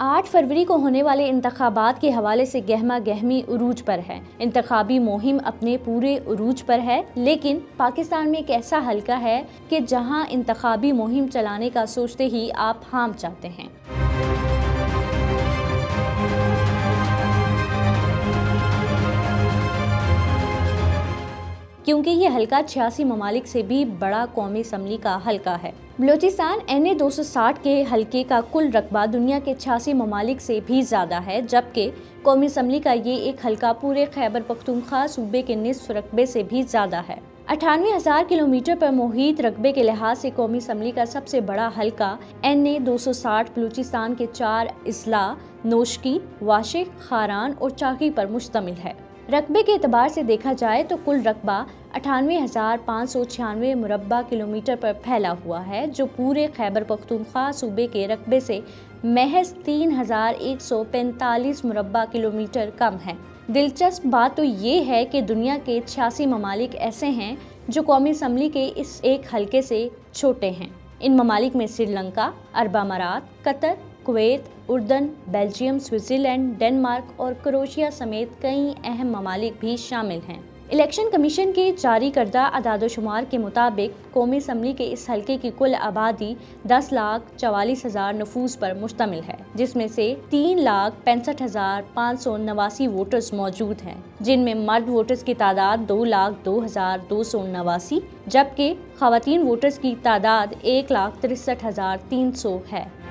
8 फरवरी को होने वाले इंतखाबात के हवाले से गहमा गहमी उरूज पर है। इंतखाबी मुहिम अपने पूरे उरूज पर है, लेकिन पाकिस्तान में एक ऐसा हलका है कि जहां इंतखाबी मुहिम चलाने का सोचते ही आप हाम जाते हैं। क्योंकि ये हलका 86 ममालिक से भी बड़ा कौमी असम्बली का हलका है। बलोचिस्तान NA 260 के हलके का कुल रकबा दुनिया के 86 ममालिक से भी ज़्यादा है, जबकि कौमी असम्बली का ये एक हलका पूरे खैबर पख्तूनख्वा सूबे के निस्फ रकबे से भी ज़्यादा है। 98,000 किलोमीटर पर मुहित रकबे के लिहाज से कौमी असम्बली का सबसे बड़ा हलका NA 260 बलूचिस्तान के 4 अजला नोशकी, वाशिक, खारान और चाकी पर मुश्तमिल है। रकबे के एतबार से देखा जाए तो कुल रकबा 98,596 मुरब्बा किलोमीटर पर फैला हुआ है, जो पूरे खैबर पख्तूनख्वा सूबे के रकबे से महज 3,145 मुरब्बा किलोमीटर कम है। दिलचस्प बात तो ये है कि दुनिया के 86 ममालिक ऐसे हैं जो कौमी असम्बली के इस एक हलके से छोटे हैं। इन ममालिक में श्रीलंका, अरब अमारात, कतर, कुवैत, उर्दन, बेल्जियम, स्विट्ज़रलैंड, डेनमार्क और क्रोएशिया समेत कई अहम ममालिक भी शामिल हैं। इलेक्शन कमीशन के जारी करदा अदाद-ओ-शुमार के मुताबिक कौमी असम्बली के इस हलके की कुल आबादी 10,44,000 नफूस पर मुश्तमिल है, जिसमें से 3,65,589 वोटर्स मौजूद हैं, जिनमें मर्द वोटर्स की तादाद 2,02,289, जबकि ख़वातीन वोटर्स की तादाद 1,63,300 है।